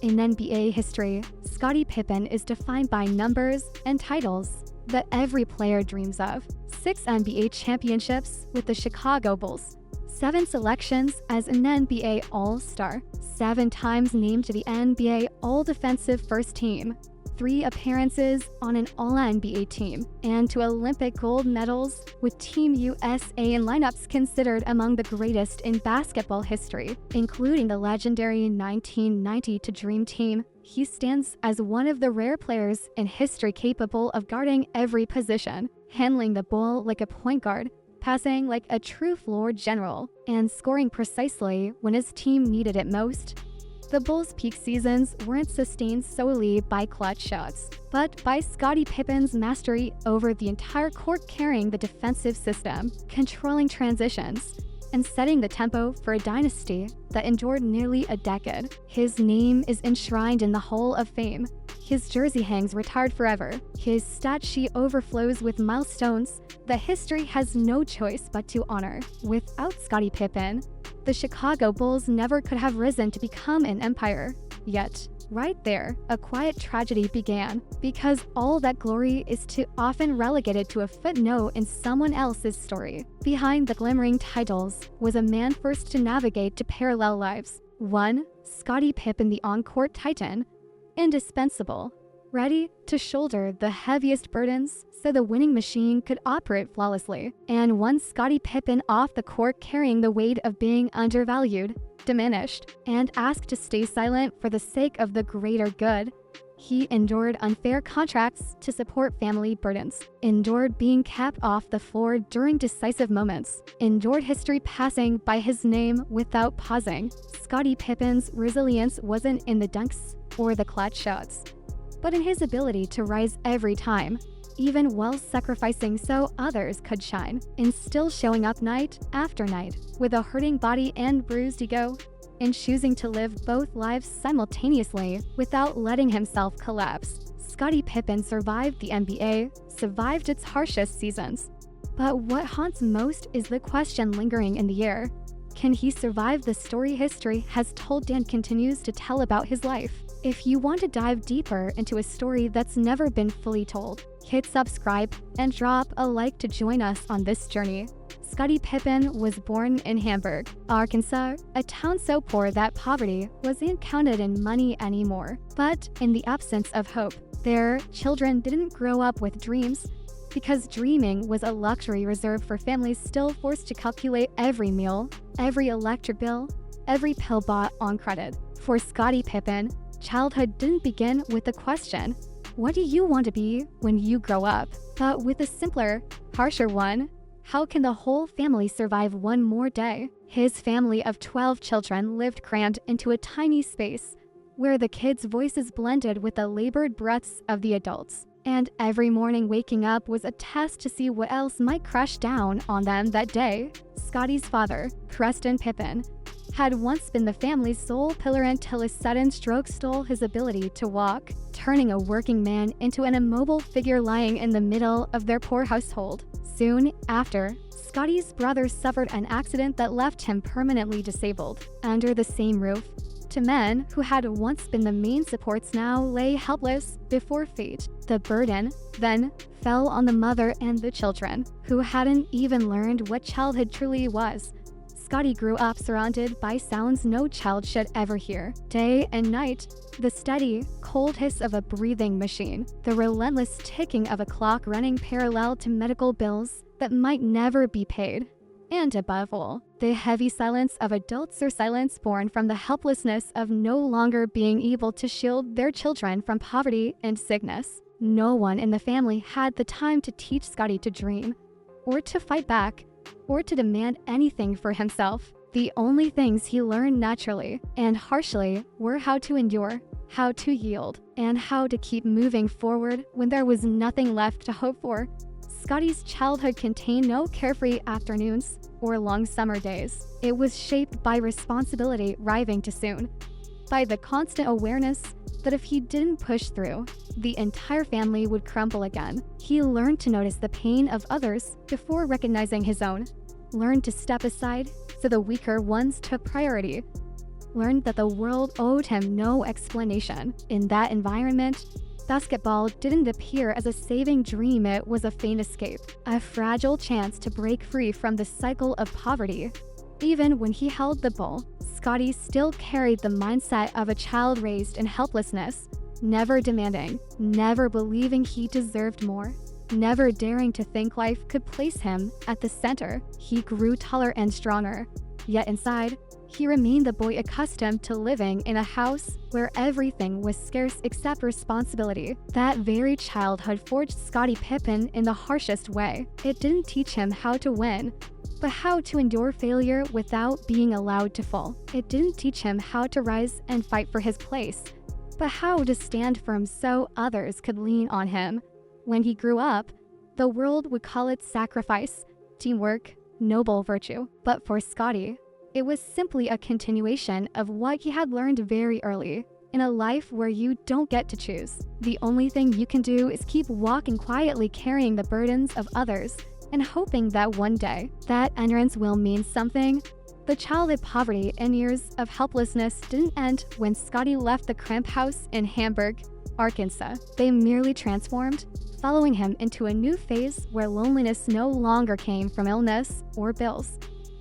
In NBA history, Scottie Pippen is defined by numbers and titles that every player dreams of. 6 NBA championships with the Chicago Bulls, 7 selections as an NBA All-Star, 7 times named to the NBA All-Defensive First Team, 3 appearances on an All-NBA team, and 2 Olympic gold medals, with Team USA in lineups considered among the greatest in basketball history, including the legendary 1990 Dream Team. He stands as one of the rare players in history capable of guarding every position, handling the ball like a point guard, passing like a true floor general, and scoring precisely when his team needed it most. The Bulls' peak seasons weren't sustained solely by clutch shots, but by Scottie Pippen's mastery over the entire court, carrying the defensive system, controlling transitions, and setting the tempo for a dynasty that endured nearly a decade. His name is enshrined in the Hall of Fame. His jersey hangs retired forever. His stat sheet overflows with milestones that history has no choice but to honor. Without Scottie Pippen, the Chicago Bulls never could have risen to become an empire. Yet, right there, a quiet tragedy began, because all that glory is too often relegated to a footnote in someone else's story. Behind the glimmering titles was a man first to navigate to parallel lives. One, Scottie Pippen, the on-court titan, indispensable, ready to shoulder the heaviest burdens so the winning machine could operate flawlessly. And one Scottie Pippen off the court, carrying the weight of being undervalued, diminished, and asked to stay silent for the sake of the greater good. He endured unfair contracts to support family burdens, endured being capped off the floor during decisive moments, endured history passing by his name without pausing. Scottie Pippen's resilience wasn't in the dunks or the clutch shots, but in his ability to rise every time, even while sacrificing so others could shine, in still showing up night after night with a hurting body and bruised ego, in choosing to live both lives simultaneously without letting himself collapse. Scottie Pippen survived the NBA, survived its harshest seasons. But what haunts most is the question lingering in the air. Can he survive the story history has told and continues to tell about his life? If you want to dive deeper into a story that's never been fully told, hit subscribe and drop a like to join us on this journey. Scottie Pippen was born in Hamburg, Arkansas, a town so poor that poverty wasn't counted in money anymore. But in the absence of hope, their children didn't grow up with dreams, because dreaming was a luxury reserved for families still forced to calculate every meal, every electric bill, every pill bought on credit. For Scottie Pippen, childhood didn't begin with the question, "What do you want to be when you grow up?" but with a simpler, harsher one, "How can the whole family survive one more day?" His family of 12 children lived crammed into a tiny space, where the kids' voices blended with the labored breaths of the adults. And every morning waking up was a test to see what else might crash down on them that day. Scottie's father, Preston Pippen, had once been the family's sole pillar until a sudden stroke stole his ability to walk, turning a working man into an immobile figure lying in the middle of their poor household. Soon after, Scottie's brother suffered an accident that left him permanently disabled. Under the same roof, two men who had once been the main supports now lay helpless before fate. The burden then fell on the mother and the children, who hadn't even learned what childhood truly was. Scottie grew up surrounded by sounds no child should ever hear. Day and night, the steady, cold hiss of a breathing machine, the relentless ticking of a clock running parallel to medical bills that might never be paid. And above all, the heavy silence of adults, or silence born from the helplessness of no longer being able to shield their children from poverty and sickness. No one in the family had the time to teach Scottie to dream, or to fight back, or to demand anything for himself. The only things he learned naturally and harshly were how to endure, how to yield, and how to keep moving forward when there was nothing left to hope for. Scottie's childhood contained no carefree afternoons or long summer days. It was shaped by responsibility arriving too soon, by the constant awareness that if he didn't push through, the entire family would crumble again. He learned to notice the pain of others before recognizing his own, learned to step aside so the weaker ones took priority, learned that the world owed him no explanation. In that environment, basketball didn't appear as a saving dream, it was a faint escape, a fragile chance to break free from the cycle of poverty. Even when he held the ball, Scottie still carried the mindset of a child raised in helplessness, never demanding, never believing he deserved more, never daring to think life could place him at the center. He grew taller and stronger, yet inside, he remained the boy accustomed to living in a house where everything was scarce except responsibility. That very childhood forged Scottie Pippen in the harshest way. It didn't teach him how to win, but how to endure failure without being allowed to fall. It didn't teach him how to rise and fight for his place, but how to stand firm so others could lean on him. When he grew up, the world would call it sacrifice, teamwork, noble virtue. But for Scottie, it was simply a continuation of what he had learned very early. In a life where you don't get to choose, the only thing you can do is keep walking quietly, carrying the burdens of others, and hoping that one day, that endurance will mean something. The childhood poverty and years of helplessness didn't end when Scottie left the cramp house in Hamburg, Arkansas. They merely transformed, following him into a new phase where loneliness no longer came from illness or bills,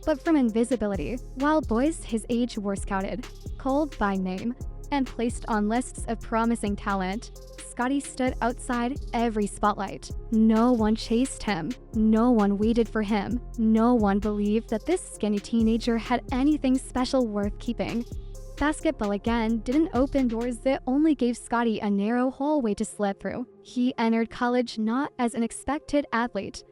but from invisibility. While boys his age were scouted, called by name, and placed on lists of promising talent, Scottie stood outside every spotlight. No one chased him. No one waited for him. No one believed that this skinny teenager had anything special worth keeping. Basketball again didn't open doors, it only gave Scottie a narrow hallway to slip through. He entered college not as an expected athlete,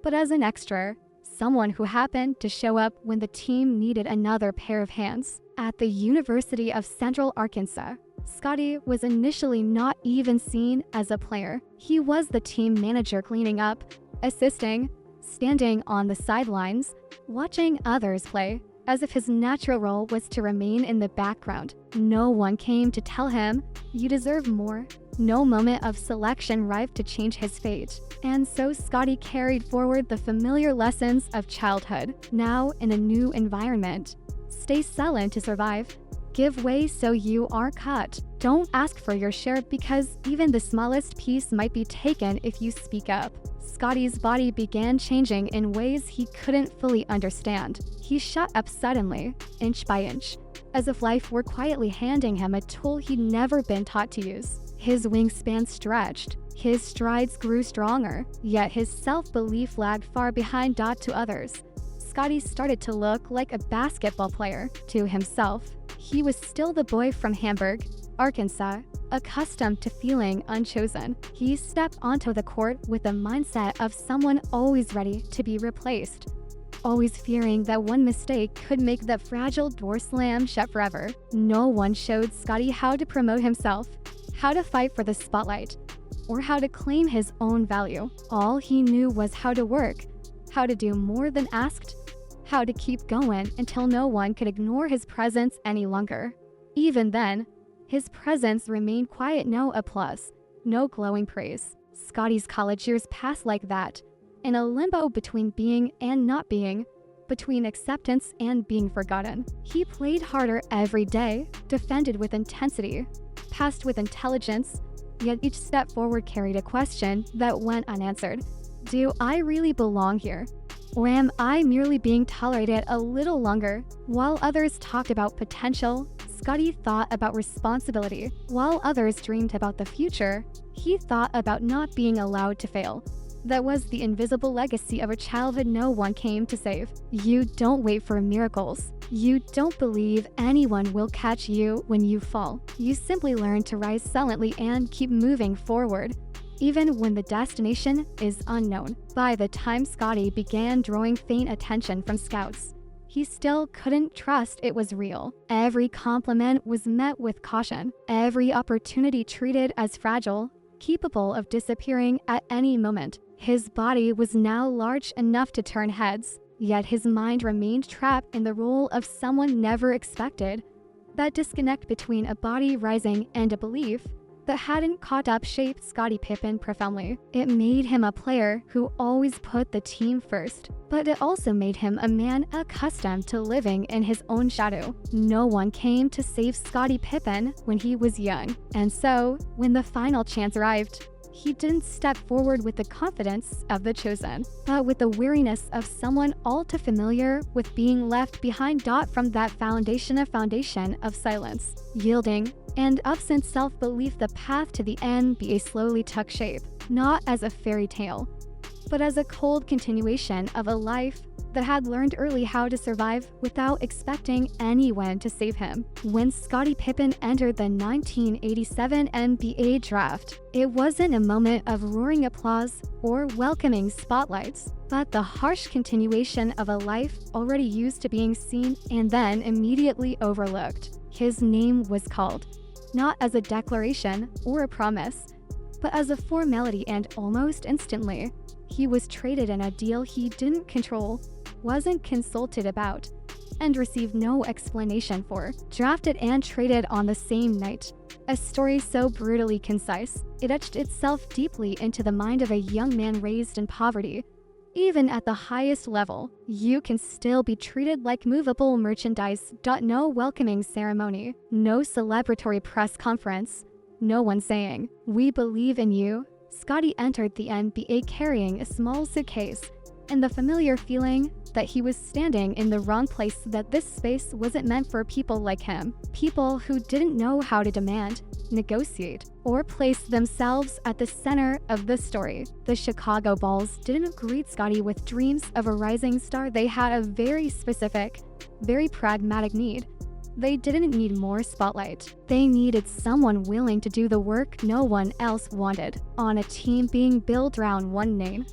but as an extra, someone who happened to show up when the team needed another pair of hands. At the University of Central Arkansas, Scottie was initially not even seen as a player. He was the team manager, cleaning up, assisting, standing on the sidelines, watching others play, as if his natural role was to remain in the background. No one came to tell him, "You deserve more." No moment of selection arrived to change his fate. And so Scottie carried forward the familiar lessons of childhood, now in a new environment. Stay silent to survive. Give way so you are cut. Don't ask for your share because even the smallest piece might be taken if you speak up. Scottie's body began changing in ways he couldn't fully understand. He shot up suddenly, inch by inch, as if life were quietly handing him a tool he'd never been taught to use. His wingspan stretched, his strides grew stronger, yet his self-belief lagged far behind to others. Scottie started to look like a basketball player to himself. He was still the boy from Hamburg, Arkansas, accustomed to feeling unchosen. He stepped onto the court with the mindset of someone always ready to be replaced, always fearing that one mistake could make the fragile door slam shut forever. No one showed Scottie how to promote himself, how to fight for the spotlight, or how to claim his own value. All he knew was how to work, how to do more than asked, how to keep going until no one could ignore his presence any longer. Even then, his presence remained quiet, no applause, no glowing praise. Scottie's college years passed like that, in a limbo between being and not being, between acceptance and being forgotten. He played harder every day, defended with intensity, passed with intelligence, yet each step forward carried a question that went unanswered. Do I really belong here? Or am I merely being tolerated a little longer? While others talked about potential, Scottie thought about responsibility. While others dreamed about the future, he thought about not being allowed to fail. That was the invisible legacy of a childhood no one came to save. You don't wait for miracles. You don't believe anyone will catch you when you fall. You simply learn to rise silently and keep moving forward, even when the destination is unknown. By the time Scottie began drawing faint attention from scouts, he still couldn't trust it was real. Every compliment was met with caution, every opportunity treated as fragile, capable of disappearing at any moment. His body was now large enough to turn heads, yet his mind remained trapped in the role of someone never expected. That disconnect between a body rising and a belief, that hadn't caught up shaped Scottie Pippen profoundly. It made him a player who always put the team first, but it also made him a man accustomed to living in his own shadow. No one came to save Scottie Pippen when he was young, and so, when the final chance arrived, he didn't step forward with the confidence of the chosen, but with the weariness of someone all too familiar with being left behind. From that foundation of silence, yielding, and absent self-belief, the path to the NBA slowly took shape, not as a fairy tale, but as a cold continuation of a life that had learned early how to survive without expecting anyone to save him. When Scottie Pippen entered the 1987 NBA draft, it wasn't a moment of roaring applause or welcoming spotlights, but the harsh continuation of a life already used to being seen and then immediately overlooked. His name was called, not as a declaration or a promise, but as a formality, and almost instantly, he was traded in a deal he didn't control, wasn't consulted about, and received no explanation for. Drafted and traded on the same night. A story so brutally concise, it etched itself deeply into the mind of a young man raised in poverty. Even at the highest level, you can still be treated like movable merchandise. No welcoming ceremony, no celebratory press conference, no one saying, "We believe in you." Scottie entered the NBA carrying a small suitcase, and the familiar feeling that he was standing in the wrong place, that this space wasn't meant for people like him, people who didn't know how to demand, negotiate, or place themselves at the center of the story. The Chicago Bulls didn't greet Scottie with dreams of a rising star. They had a very specific, very pragmatic need. They didn't need more spotlight. They needed someone willing to do the work no one else wanted. On a team being built around one name,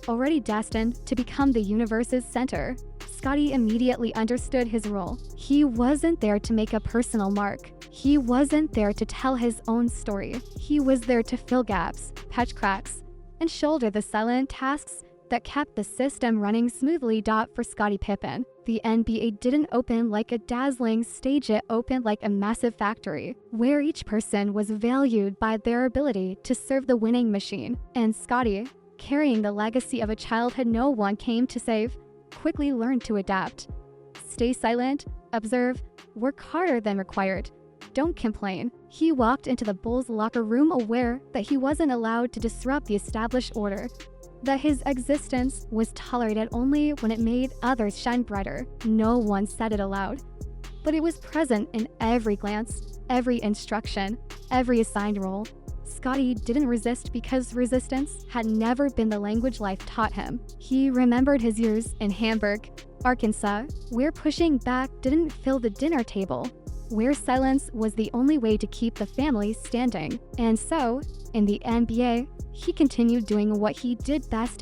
already destined to become the universe's center, Scottie immediately understood his role. He wasn't there to make a personal mark. He wasn't there to tell his own story. He was there to fill gaps, patch cracks, and shoulder the silent tasks that kept the system running smoothly. For Scottie Pippen, the NBA didn't open like a dazzling stage, it opened like a massive factory, where each person was valued by their ability to serve the winning machine. And Scottie, carrying the legacy of a childhood no one came to save, quickly learned to adapt. Stay silent, observe, work harder than required. Don't complain. He walked into the Bulls locker room aware that he wasn't allowed to disrupt the established order, that his existence was tolerated only when it made others shine brighter. No one said it aloud, but it was present in every glance, every instruction, every assigned role. Scottie didn't resist because resistance had never been the language life taught him. He remembered his years in Hamburg, Arkansas, where pushing back didn't fill the dinner table, where silence was the only way to keep the family standing. And so, in the NBA, he continued doing what he did best.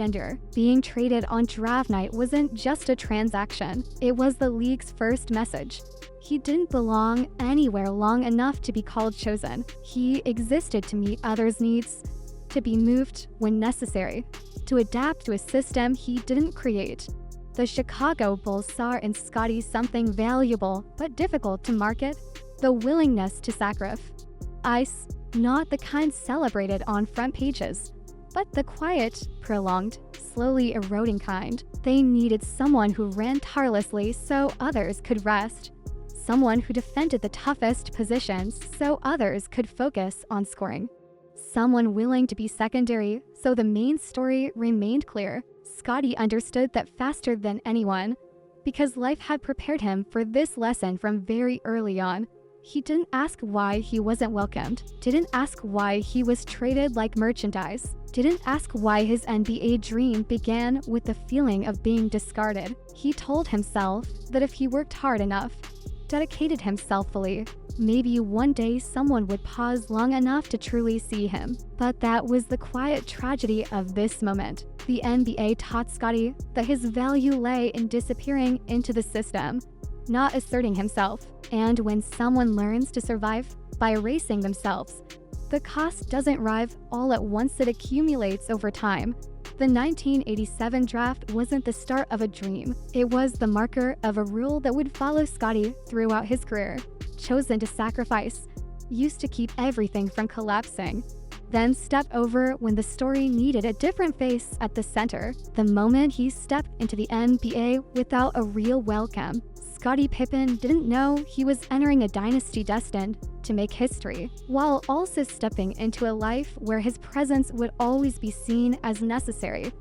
Being traded on draft night wasn't just a transaction, it was the league's first message. He didn't belong anywhere long enough to be called chosen. He existed to meet others' needs, to be moved when necessary, to adapt to a system he didn't create. The Chicago Bulls saw in Scottie something valuable but difficult to market: the willingness to sacrifice, not the kind celebrated on front pages, but the quiet, prolonged, slowly eroding kind. They needed someone who ran tirelessly so others could rest, someone who defended the toughest positions so others could focus on scoring, someone willing to be secondary so the main story remained clear. Scottie understood that faster than anyone, because life had prepared him for this lesson from very early on. He didn't ask why he wasn't welcomed, didn't ask why he was traded like merchandise, didn't ask why his NBA dream began with the feeling of being discarded. He told himself that if he worked hard enough, dedicated himself fully, maybe one day someone would pause long enough to truly see him. But that was the quiet tragedy of this moment. The NBA taught Scottie that his value lay in disappearing into the system, not asserting himself. And when someone learns to survive by erasing themselves, the cost doesn't arrive all at once, it accumulates over time. The 1987 draft wasn't the start of a dream. It was the marker of a rule that would follow Scottie throughout his career. Chosen to sacrifice, used to keep everything from collapsing, then step over when the story needed a different face at the center. The moment he stepped into the NBA without a real welcome, Scottie Pippen didn't know he was entering a dynasty destined to make history, while also stepping into a life where his presence would always be seen as necessary,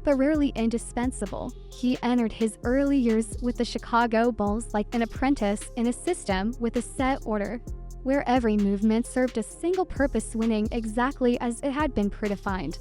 but rarely indispensable. He entered his early years with the Chicago Bulls like an apprentice in a system with a set order, where every movement served a single purpose, winning exactly as it had been predefined.